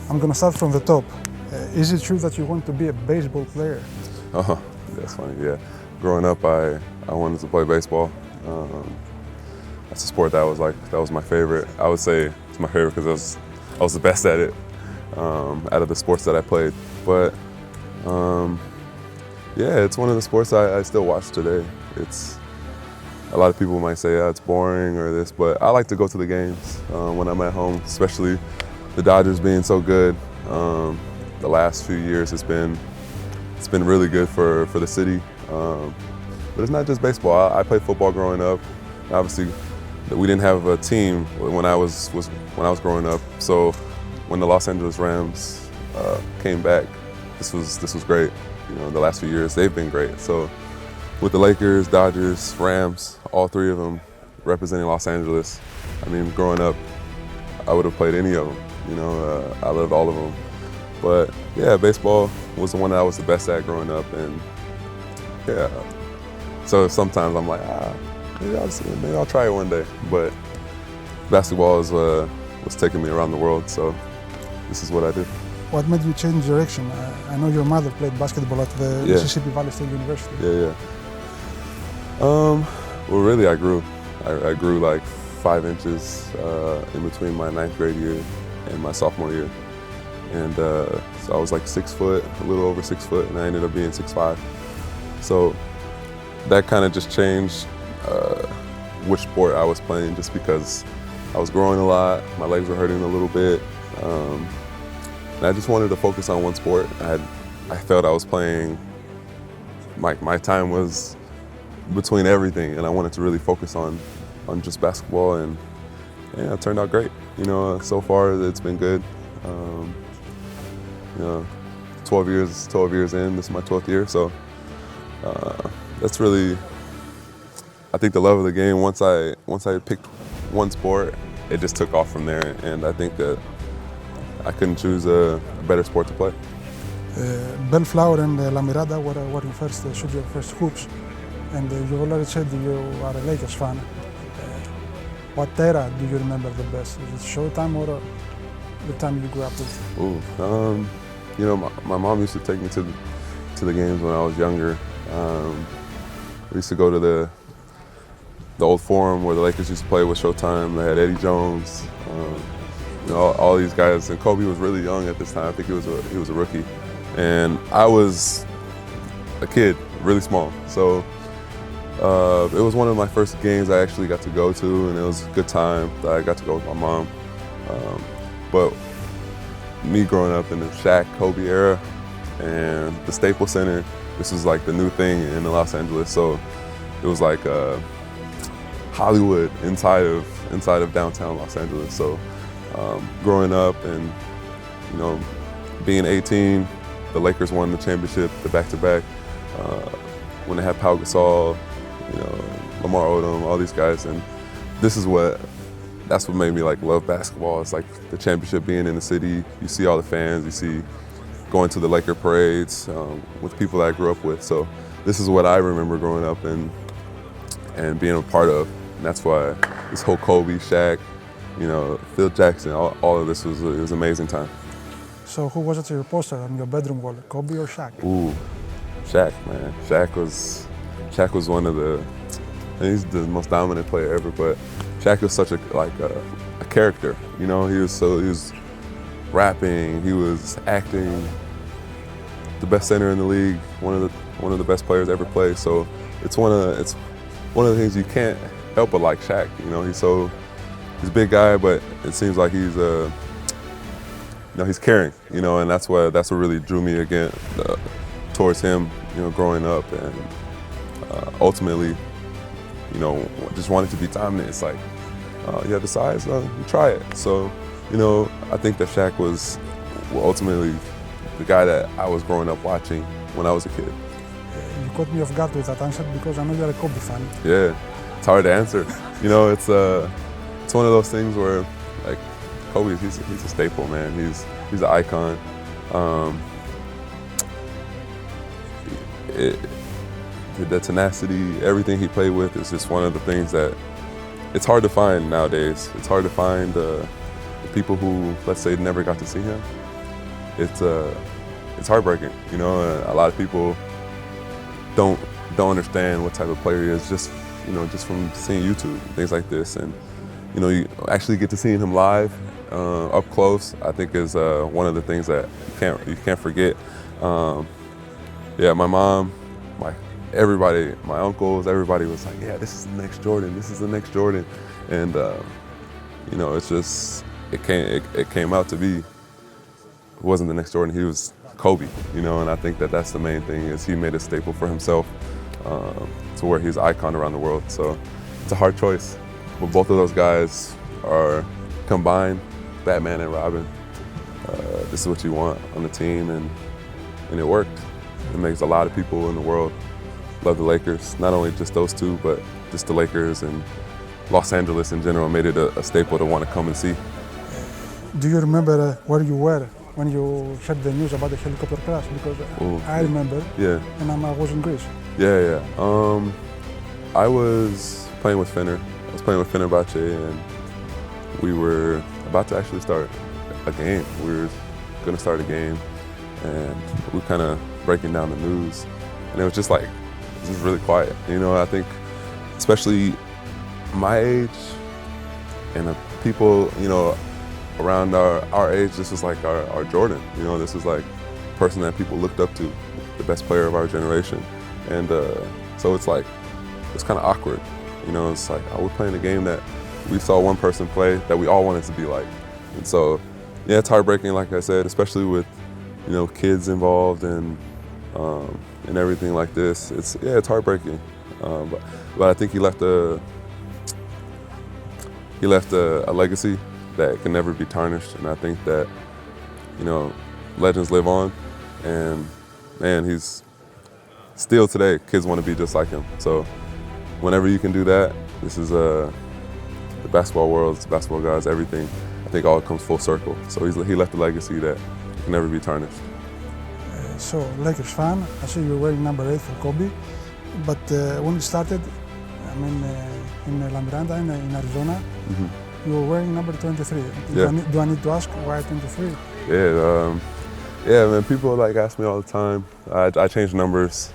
I'm going to start from the top. Is it true that you want to be a baseball player? Oh, that's funny, yeah. Growing up, I wanted to play baseball. That's a sport that was my favorite. I would say it's my favorite because I was the best at it out of the sports that I played. But yeah, it's one of the sports I still watch today. It's a lot of people might say, it's boring or this, but I like to go to the games when I'm at home, especially the Dodgers being so good. The last few years it's been really good for the city. But it's not just baseball. I played football growing up. Obviously, we didn't have a team when I was growing up. So when the Los Angeles Rams came back, this was great. You know, the last few years they've been great. So with the Lakers, Dodgers, Rams, all three of them representing Los Angeles. I mean, growing up, I would have played any of them. You know, I loved all of them. But yeah, baseball was the one that I was the best at growing up, and yeah. So sometimes I'm like, maybe I'll try it one day. But basketball was taking me around the world, so this is what I did. What made you change direction? I know your mother played basketball at the Mississippi Valley State University. Yeah. Well, really, I grew. I grew like 5 inches in between my 9th grade year and my sophomore year. And so I was like 6 foot, a little over 6 foot, and I ended up being 6'5". So that kind of just changed which sport I was playing, just because I was growing a lot, my legs were hurting a little bit, and I just wanted to focus on one sport. I felt I was playing, my time was between everything, and I wanted to really focus on just basketball, and yeah, it turned out great. You know, so far it's been good. You know, 12 years in, this is my 12th year, so that's really, I think the love of the game, once I picked one sport, it just took off from there, and I think that I couldn't choose a better sport to play. Bellflower and La Mirada were your first shoot your first hoops, and you already said you are a Lakers fan. What era do you remember the best? Is it Showtime or the time you grew up with? Ooh, you know, my mom used to take me to the games when I was younger. We used to go to the old Forum where the Lakers used to play with Showtime. They had Eddie Jones, you know, all these guys. And Kobe was really young at this time. I think he was a rookie, and I was a kid, really small. So it was one of my first games I actually got to go to, and it was a good time that I got to go with my mom. But me growing up in the Shaq, Kobe era, and the Staples Center, this was like the new thing in Los Angeles. So it was like Hollywood inside of downtown Los Angeles. So growing up and, you know, being 18, the Lakers won the championship, the back-to-back. When they had Pau Gasol, you know, Lamar Odom, all these guys, and that's what made me like love basketball. It's like the championship being in the city. You see all the fans. You see going to the Laker parades with people that I grew up with. So this is what I remember growing up and being a part of. And that's why this whole Kobe, Shaq, you know, Phil Jackson, all of this it was an amazing time. So who was it your poster on your bedroom wall, Kobe or Shaq? Ooh, Shaq, man. Shaq was one of he's the most dominant player ever, but Shaq was such a character, you know. He was rapping, he was acting, the best center in the league, one of the best players ever played. So it's one of the things you can't help but like Shaq. You know, he's a big guy, but it seems like he's he's caring, you know, and that's what really drew me again towards him, you know, growing up, and ultimately, you know, just wanted to be dominant. It's like, you have the size, you try it. So, you know, I think that Shaq was ultimately the guy that I was growing up watching when I was a kid. You caught me off guard with that answer because I know you're a Kobe fan. Yeah, it's hard to answer. You know, it's one of those things where, like, Kobe, he's a staple, man. He's an icon. The tenacity, everything he played with is just one of the things that it's hard to find nowadays. It's hard to find the people who, let's say, never got to see him. it's heartbreaking. You know, a lot of people don't understand what type of player he is just from seeing YouTube, things like this, and you actually get to seeing him live up close. I think is one of the things that you can't forget. Yeah, my mom, everybody, my uncles, everybody was like, yeah, this is the next Jordan. This is the next Jordan, and it's just it came out to be. It wasn't the next Jordan. He was Kobe, and I think that's the main thing is he made a staple for himself to where he's an icon around the world. So it's a hard choice, but both of those guys are combined, Batman and Robin. This is what you want on the team, and it worked. It makes a lot of people in the world love the Lakers. Not only just those two, but just the Lakers and Los Angeles in general made it a staple to want to come and see. Do you remember where you were when you heard the news about the helicopter crash? Because I remember, yeah, and I was in Greece. Yeah. I was playing with Fener. I was playing with Fenerbahce, and we were about to actually start a game. We were going to start a game, and we kind of breaking down the news, and it was just really quiet. I think, especially my age, and the people, around our age, this was like our Jordan. This was like a person that people looked up to, the best player of our generation. And so it's kind of awkward. It's like, we're playing a game that we saw one person play that we all wanted to be like. And so, yeah, it's heartbreaking, like I said, especially with, kids involved and everything like this. It's heartbreaking. But I think he left a legacy that can never be tarnished, and I think that, legends live on, and man, he's still today, kids want to be just like him. So whenever you can do that, this is the basketball world, the basketball guys, everything, I think all comes full circle. So he left a legacy that can never be tarnished. So, Lakers fan, I see you're wearing number 8 for Kobe, but when you started, in La Miranda, in Arizona, you were wearing number 23. Yeah. Do I need to ask why 23? Yeah, man, people ask me all the time. I change numbers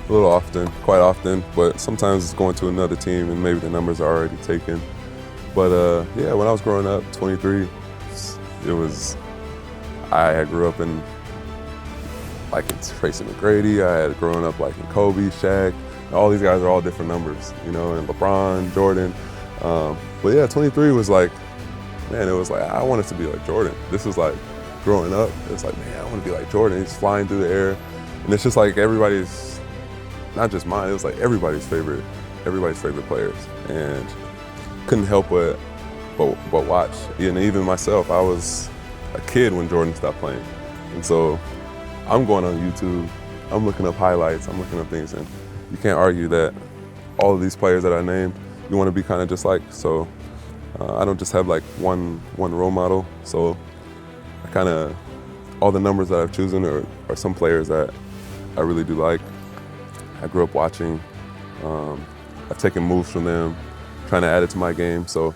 a little often, quite often, but sometimes it's going to another team and maybe the numbers are already taken. But yeah, when I was growing up, 23, I grew up in Tracy McGrady, I had grown up in Kobe, Shaq, all these guys are all different numbers, and LeBron, Jordan. But yeah, 23 was man, it was I wanted to be like Jordan. This was growing up, it's man, I want to be like Jordan. He's flying through the air. And it's just everybody's, not just mine, it was everybody's favorite players. And couldn't help but watch. And even myself, I was a kid when Jordan stopped playing. And so I'm going on YouTube, I'm looking up highlights, I'm looking up things, and you can't argue that all of these players that I named, you want to be kind of just like. So I don't just have one role model. So all the numbers that I've chosen are some players that I really do like. I grew up watching. I've taken moves from them, trying to add it to my game. So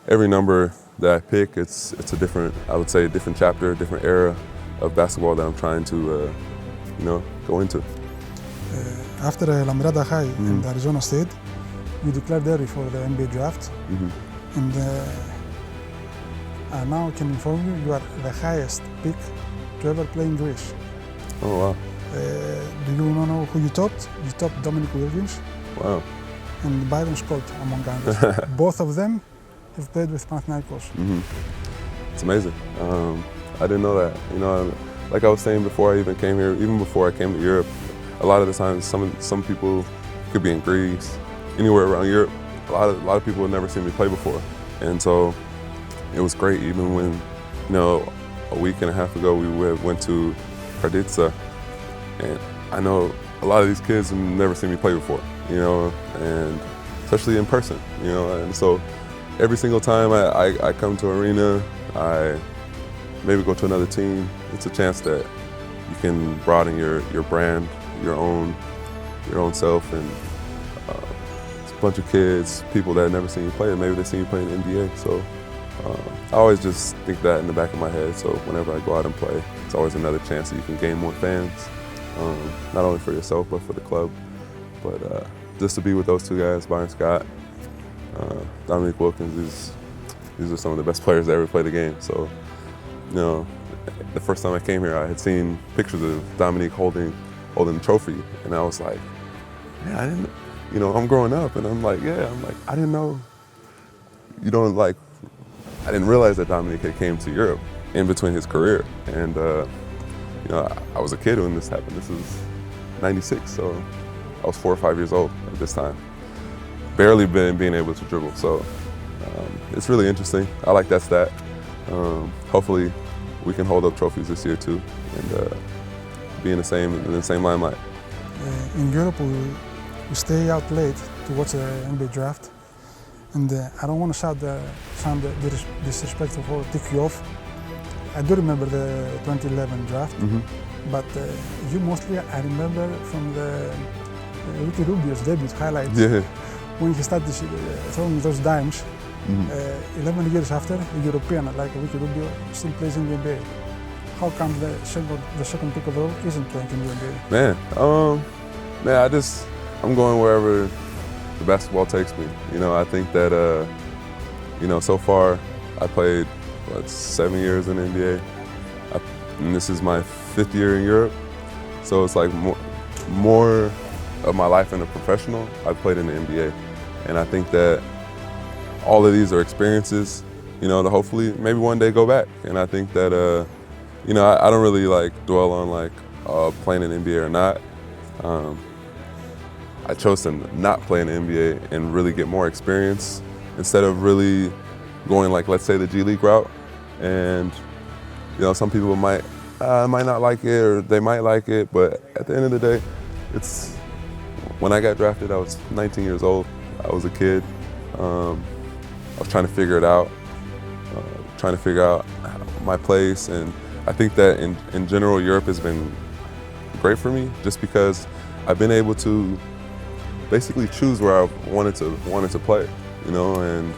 every number that I pick, it's a different, I would say, a different chapter, a different era of basketball that I'm trying to, go into. After La Mirada High and Arizona State, you declared early for the NBA draft, and now I can inform you, you are the highest pick to ever play in Greece. Oh, wow. Do you know who you topped? You topped Derrick Williams. Wow. And Byron Scott, among others. Both of them have played with Panathinaikos. It's amazing. I didn't know that. Like I was saying before I even came here, even before I came to Europe, a lot of the times some people could be in Greece, anywhere around Europe. A lot of people had never seen me play before, and so it was great. Even when, a week and a half ago we went to Karditsa, and I know a lot of these kids have never seen me play before, and especially in person, and so every single time I come to arena, I maybe go to another team. It's a chance that you can broaden your brand, your own self, and it's a bunch of kids, people that have never seen you play, and maybe they've seen you play in the NBA. So I always just think that in the back of my head. So whenever I go out and play, it's always another chance that you can gain more fans, not only for yourself but for the club. But just to be with those two guys, Byron Scott, Derrick Williams, these are some of the best players that ever played the game. So, you know, the first time I came here, I had seen pictures of Dominique holding the trophy, and I was like, man, I didn't, you know, I'm growing up, and I'm like, I didn't know, I didn't realize that Dominique had came to Europe in between his career, and you know, I was a kid when this happened. This was '96, so I was 4 or 5 years old at this time, barely being able to dribble. So it's really interesting. I like that stat. Hopefully, we can hold up trophies this year too, and be in the same limelight. In Europe, we stay out late to watch the NBA draft, and I don't want to sound disrespectful or tick you off. I do remember the 2011 draft, but you mostly I remember from the Ricky Rubio's debut highlights, when he started throwing those dimes. 11 years after, a European like Ricky Rubio still plays in the NBA. How come the second pick overall isn't playing in the NBA? Man, I'm going wherever the basketball takes me. You know, I think that you know, so far I played 7 years in the NBA, and this is my 5th year in Europe. So it's like more of my life in a professional, I've played in the NBA, and I think that all of these are experiences, you know, to hopefully maybe one day go back. And I think that you know, I don't really dwell on playing in the NBA or not. I chose to not play in the NBA and really get more experience instead of really going let's say the G League route. And you know, some people might not like it, or they might like it, but at the end of the day, when I got drafted, I was 19 years old. I was a kid. I was trying to figure it out, trying to figure out my place, and I think that in general, Europe has been great for me just because I've been able to basically choose where I wanted to play, you know, and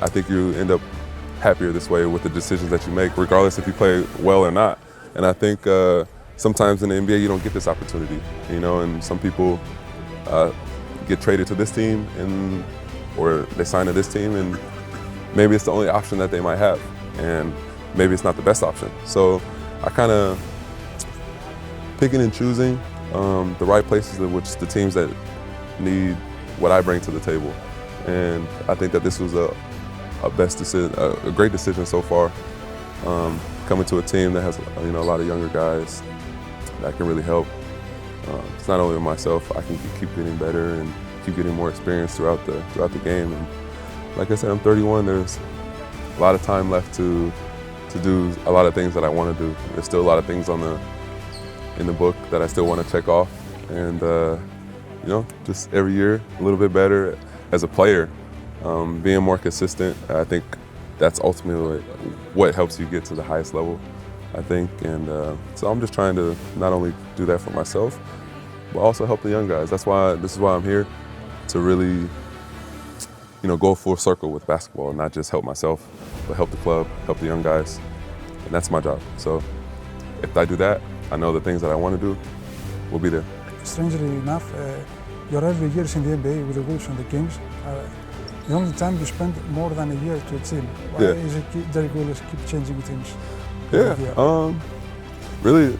I think you end up happier this way with the decisions that you make, regardless if you play well or not. And I think sometimes in the NBA you don't get this opportunity, you know, and some people get traded to this team or they sign to this team, and maybe it's the only option that they might have, and maybe it's not the best option. So I kind of picking and choosing the right places in which the teams that need what I bring to the table. And I think that this was a great decision so far. Coming to a team that has a lot of younger guys that can really help. It's not only myself, I can keep getting better and keep getting more experience throughout the game. And like I said, I'm 31. There's a lot of time left to do a lot of things that I want to do. There's still a lot of things in the book that I still want to check off, and you know, just every year a little bit better as a player, being more consistent. I think that's ultimately what helps you get to the highest level, I think. And so I'm just trying to not only do that for myself, but also help the young guys. This is why I'm here, to really, you know, go full circle with basketball and not just help myself, but help the club, help the young guys, and that's my job. So if I do that, I know the things that I want to do will be there. Strangely enough, your early years in the NBA with the Wolves and the Kings, the only time you spent more than a year to a team. Why is it Derrick Williams keep changing teams? Really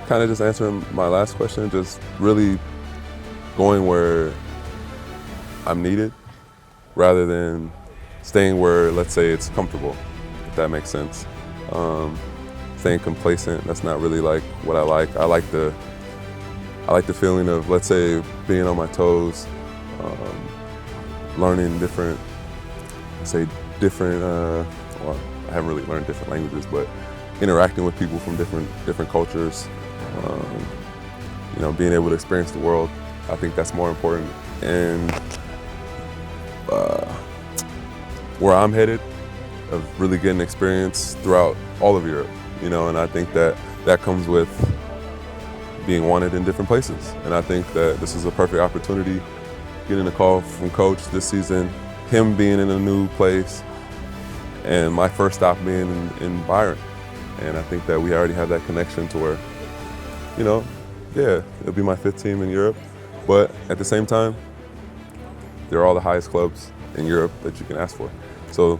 kind of just answering my last question, just really going where I'm needed rather than staying where, let's say, it's comfortable, if that makes sense. Staying complacent, that's not really what I like. I like the feeling of, let's say, being on my toes, learning different, well, I haven't really learned different languages, but interacting with people from different cultures, you know, being able to experience the world. I think that's more important. And where I'm headed, of really getting experience throughout all of Europe, you know, and I think that comes with being wanted in different places. And I think that this is a perfect opportunity, getting a call from Coach this season, him being in a new place, and my first stop being in Byron. And I think that we already have that connection to where, you know, yeah, it'll be my 5th team in Europe, but at the same time, they're all the highest clubs in Europe that you can ask for. So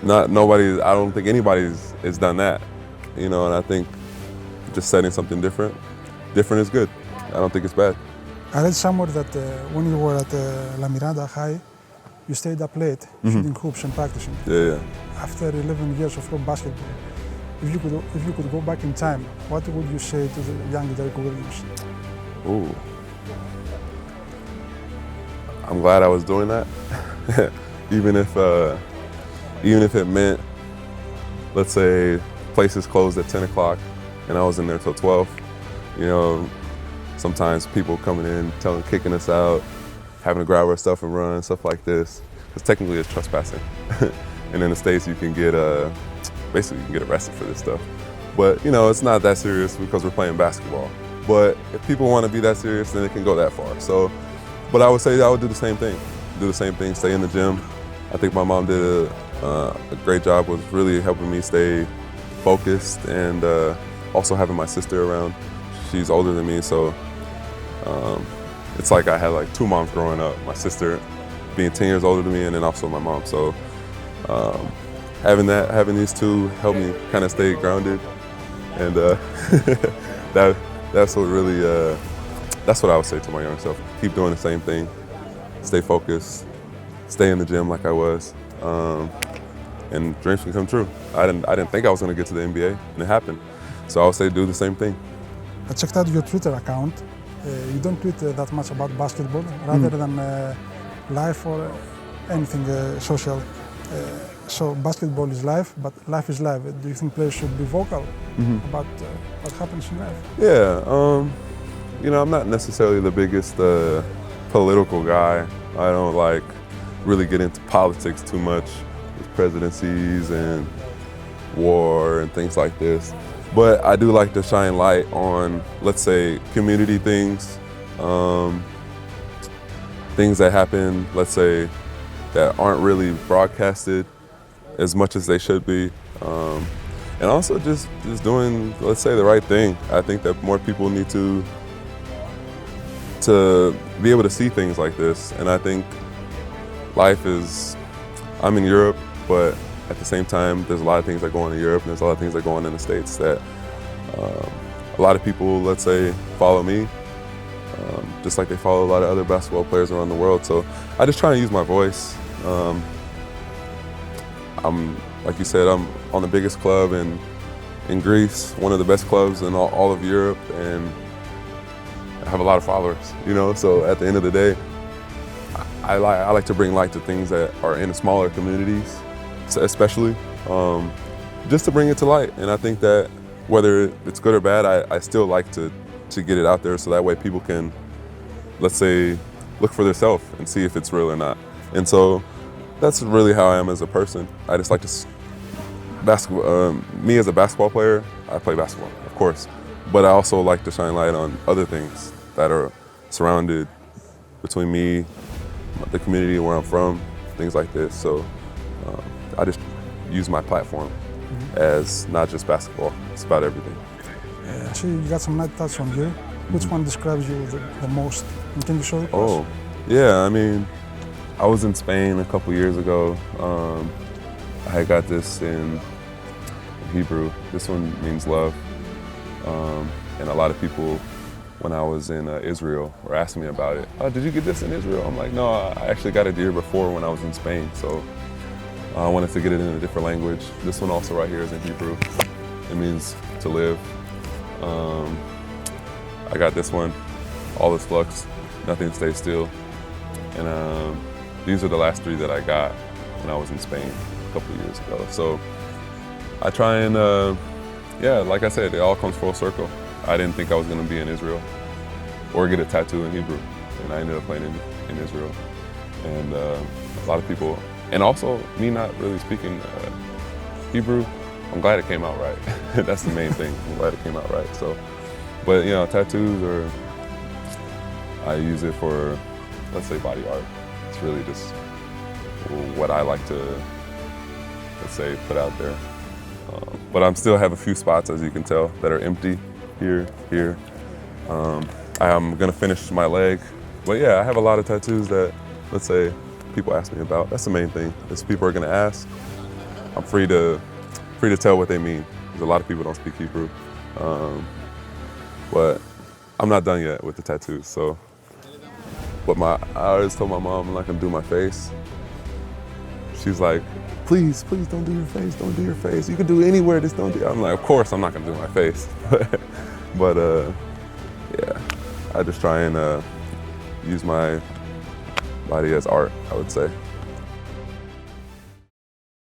I don't think anybody's has done that, you know, and I think just setting something different is good. I don't think it's bad. I read somewhere that when you were at La Mirada High, you stayed up late shooting hoops and practicing. Yeah. After 11 years of pro basketball, if you could go back in time, what would you say to the young Derrick Williams? Ooh. I'm glad I was doing that. even if it meant, let's say, places closed at 10 o'clock and I was in there till 12. You know, sometimes people coming in, kicking us out, having to grab our stuff and run, stuff like this. Because technically it's trespassing. And in the States you can get basically you can get arrested for this stuff. But you know, it's not that serious because we're playing basketball. But if people want to be that serious, then it can go that far. So, but I would say I would do the same thing, stay in the gym. I think my mom did a great job with really helping me stay focused, and also having my sister around. She's older than me, so it's like I had like 2 moms growing up. My sister being 10 years older than me, and then also my mom. So having these two helped me kind of stay grounded, and that's what really that's what I would say to my younger self. Keep doing the same thing, stay focused, stay in the gym like I was, and dreams can come true. I didn't think I was going to get to the NBA, and it happened. So I would say do the same thing. I checked out your Twitter account. You don't tweet that much about basketball, rather than life or anything social. So basketball is life, but life is life. Do you think players should be vocal about what happens in life? Yeah, you know, I'm not necessarily the biggest political guy. I don't like really get into politics too much with presidencies and war and things like this. But I do like to shine light on, let's say, community things, things that happen, let's say, that aren't really broadcasted as much as they should be. And also just doing, let's say, the right thing. I think that more people need to be able to see things like this. And I think life is, I'm in Europe, but at the same time, there's a lot of things that go on in Europe, and there's a lot of things that go on in the States that a lot of people, let's say, follow me, just like they follow a lot of other basketball players around the world. So I just try and use my voice. Like you said, I'm on the biggest club in Greece, one of the best clubs in all of Europe, and I have a lot of followers, you know? So at the end of the day, I like to bring light to things that are in smaller communities, especially, just to bring it to light. And I think that whether it's good or bad, I still like to get it out there so that way people can, let's say, look for themselves and see if it's real or not. And so that's really how I am as a person. I just like to, me as a basketball player, I play basketball, of course, but I also like to shine light on other things that are surrounded between me, the community where I'm from, things like this. So I just use my platform as not just basketball, it's about everything. I see you got some nice tats on you. Which one describes you the most? And can you show it to us? Oh, yeah, I mean, I was in Spain a couple years ago. I had got this in Hebrew. This one means love. And a lot of people, when I was in Israel, were asking me about it. Oh, did you get this in Israel? I'm like, no, I actually got it the year before when I was in Spain. So I wanted to get it in a different language. This one also right here is in Hebrew. It means to live. I got this one, all is flux, nothing stays still. And these are the last 3 that I got when I was in Spain a couple of years ago. So I try and, yeah, like I said, it all comes full circle. I didn't think I was gonna be in Israel or get a tattoo in Hebrew. And I ended up playing in Israel. And a lot of people, and also me not really speaking Hebrew, I'm glad it came out right. That's the main thing. I'm glad it came out right. So, but you know, tattoos I use it for, let's say, body art. It's really just what I like to let's say, put out there. But I'm still have a few spots, as you can tell, that are empty here. I'm gonna finish my leg. But yeah, I have a lot of tattoos that, let's say, people ask me about. That's the main thing, is people are gonna ask. I'm free to tell what they mean, because a lot of people don't speak Hebrew. But I'm not done yet with the tattoos, so. But I always told my mom I'm not gonna do my face. She's like, please don't do your face, don't do your face. You can do it anywhere, just don't do it. I'm like, of course I'm not gonna do my face. But yeah, I just try and use my body as art, I would say.